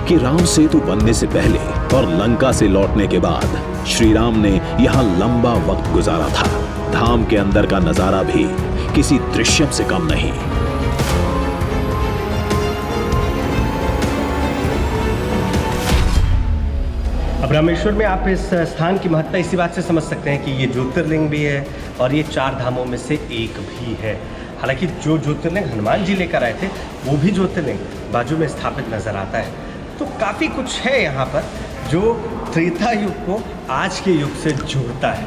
कि राम सेतु बनने से पहले और लंका से लौटने के बाद श्री राम ने यहाँ लंबा वक्त गुजारा था। धाम के अंदर का नजारा भी किसी दृश्यम से कम नहीं। अब रामेश्वर में आप इस स्थान की महत्ता इसी बात से समझ सकते हैं कि ये ज्योतिर्लिंग भी है और ये 4 धामों में से एक भी है। हालांकि जो ज्योतिर्लिंग हनुमान जी लेकर आए थे वो भी ज्योतिर्लिंग बाजू में स्थापित नजर आता है। तो काफ़ी कुछ है यहाँ पर जो त्रेता युग को आज के युग से जोड़ता है।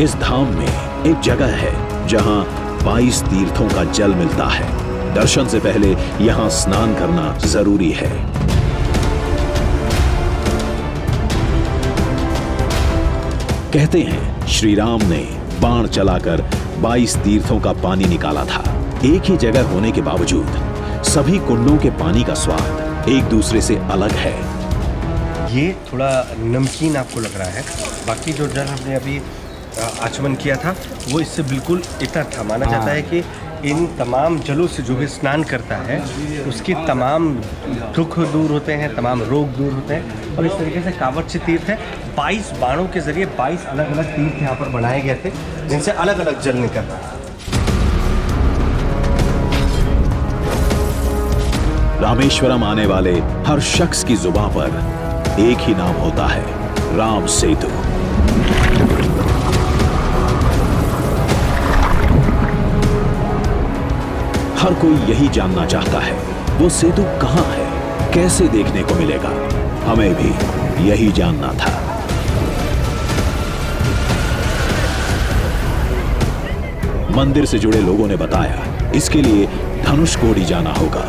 इस धाम में एक जगह है जहाँ 22 तीर्थों का जल मिलता है। दर्शन से पहले यहाँ स्नान करना जरूरी है। कहते हैं श्री राम ने बाण चलाकर 22 तीर्थों का पानी निकाला था। एक ही जगह होने के बावजूद सभी कुंडों के पानी का स्वाद एक दूसरे से अलग है। ये थोड़ा नमकीन आपको लग रहा है, बाकी जो जल हमने अभी आचमन किया था वो इससे बिल्कुल इतर था। माना जाता है कि इन तमाम जलों से जो भी स्नान करता है उसके तमाम दुख दूर होते हैं, तमाम रोग दूर होते हैं। और इस तरीके से कावड़ची तीर्थ है। 22 बाणों के जरिए 22 अलग अलग तीर्थ यहाँ पर बनाए गए थे जिनसे अलग अलग जल निकल रहा है। रामेश्वरम आने वाले हर शख्स की जुबान पर एक ही नाम होता है, राम सेतु। हर कोई यही जानना चाहता है वो सेतु कहां है, कैसे देखने को मिलेगा। हमें भी यही जानना था। मंदिर से जुड़े लोगों ने बताया इसके लिए धनुषकोडी जाना होगा।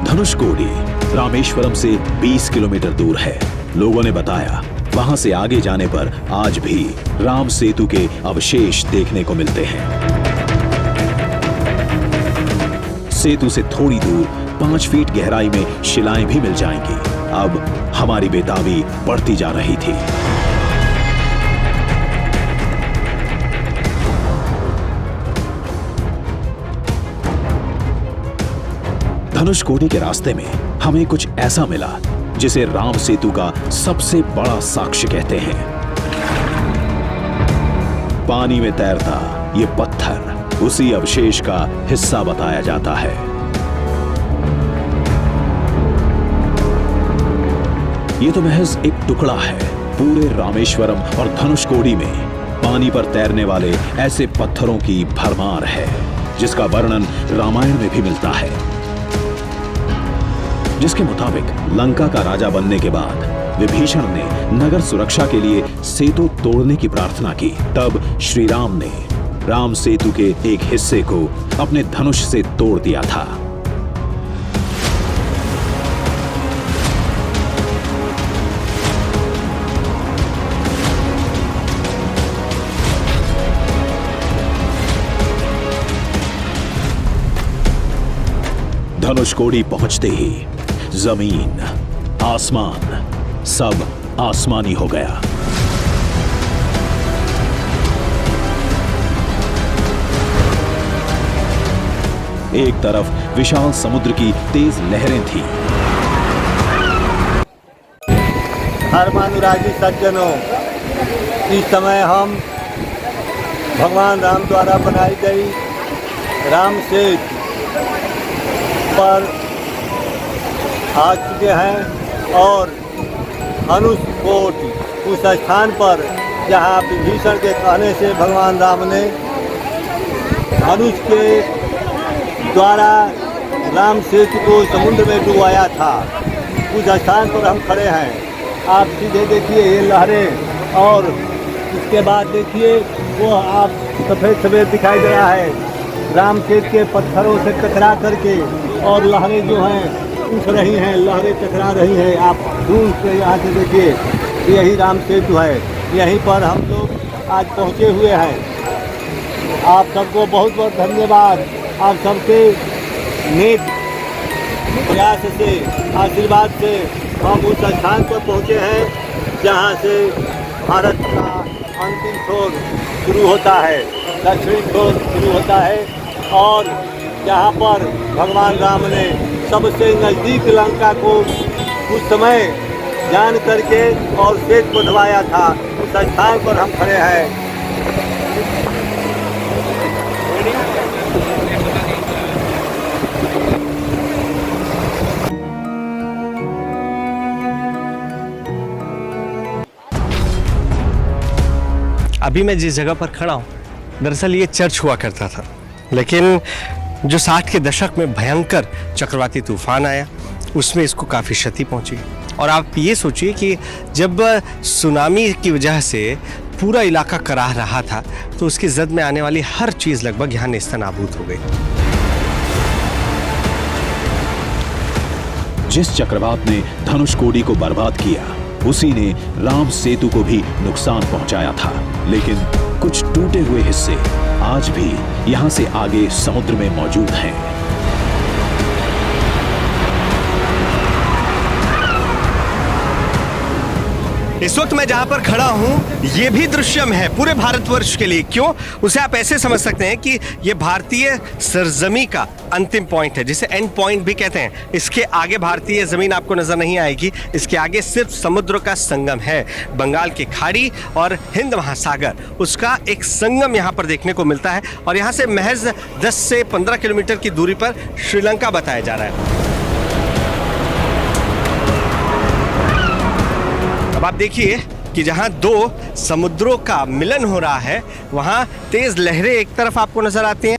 धनुषकोडी रामेश्वरम से 20 किलोमीटर दूर है। लोगों ने बताया वहां से आगे जाने पर आज भी राम सेतु के अवशेष देखने को मिलते हैं। सेतु से थोड़ी दूर 5 फीट गहराई में शिलाएं भी मिल जाएंगी। अब हमारी बेताबी बढ़ती जा रही थी। धनुषकोडी के रास्ते में हमें कुछ ऐसा मिला जिसे राम सेतु का सबसे बड़ा साक्ष्य कहते हैं। पानी में तैरता ये पत्थर उसी अवशेष का हिस्सा बताया जाता है। ये तो महज एक टुकड़ा है। पूरे रामेश्वरम और धनुषकोडी में पानी पर तैरने वाले ऐसे पत्थरों की भरमार है जिसका वर्णन रामायण में भी मिलता है। जिसके मुताबिक लंका का राजा बनने के बाद विभीषण ने नगर सुरक्षा के लिए सेतु तोड़ने की प्रार्थना की। तब श्री राम ने राम सेतु के एक हिस्से को अपने धनुष से तोड़ दिया था। धनुषकोडी पहुंचते ही जमीन, आसमान सब आसमानी हो गया। एक तरफ विशाल समुद्र की तेज लहरें थी। धर्मानुरागी सज्जनों, इस समय हम भगवान राम द्वारा बनाई गई राम सेतु पर आ चुके हैं और धनुषकोडी उस स्थान पर जहाँ विभीषण के कहने से भगवान राम ने धनुष के द्वारा राम सेतु को समुद्र में डुबाया था, उस स्थान पर हम खड़े हैं। आप सीधे देखिए ये लहरें और इसके बाद देखिए वो आप सफ़ेद सफ़ेद दिखाई दे रहा है राम सेतु के पत्थरों से टकरा करके, और लहरें जो हैं उठ रही हैं, लहरें टकरा रही हैं। आप दूर से यहाँ से देखिए यही राम सेतु है। यहीं पर हम लोग आज पहुँचे हुए हैं। आप सबको बहुत बहुत धन्यवाद। आप सबके नेक प्रयास से, आशीर्वाद से हम उस स्थान पर पहुँचे हैं जहाँ से भारत का अंतिम छोर शुरू होता है, दक्षिणी छोर शुरू होता है। और यहाँ पर भगवान राम ने सबसे नज़दीक लंका को उस समय जान करके और सेत बंधवाया था। उस स्थान पर हम खड़े हैं। अभी मैं जिस जगह पर खड़ा हूँ, दरअसल ये चर्च हुआ करता था, लेकिन जो 60 के दशक में भयंकर चक्रवाती तूफान आया उसमें इसको काफ़ी क्षति पहुंची। और आप ये सोचिए कि जब सुनामी की वजह से पूरा इलाका कराह रहा था तो उसकी जद में आने वाली हर चीज़ लगभग यहाँ नेस्तनाबूद हो गई। जिस चक्रवात ने धनुषकोडी को बर्बाद किया, उसी ने राम सेतु को भी नुकसान पहुंचाया था। लेकिन कुछ टूटे हुए हिस्से आज भी यहां से आगे समुद्र में मौजूद हैं। इस वक्त मैं जहां पर खड़ा हूं ये भी दृश्यम है पूरे भारतवर्ष के लिए। क्यों? उसे आप ऐसे समझ सकते हैं कि ये भारतीय सरजमी का अंतिम पॉइंट है, जिसे एंड पॉइंट भी कहते हैं। इसके आगे भारतीय जमीन आपको नजर नहीं आएगी, इसके आगे सिर्फ समुद्र का संगम है। बंगाल की खाड़ी और हिंद महासागर, उसका एक संगम यहाँ पर देखने को मिलता है। और यहाँ से महज 10 से 15 किलोमीटर की दूरी पर श्रीलंका बताया जा रहा है। अब आप देखिए कि जहां दो समुद्रों का मिलन हो रहा है, वहां तेज लहरें एक तरफ आपको नजर आती हैं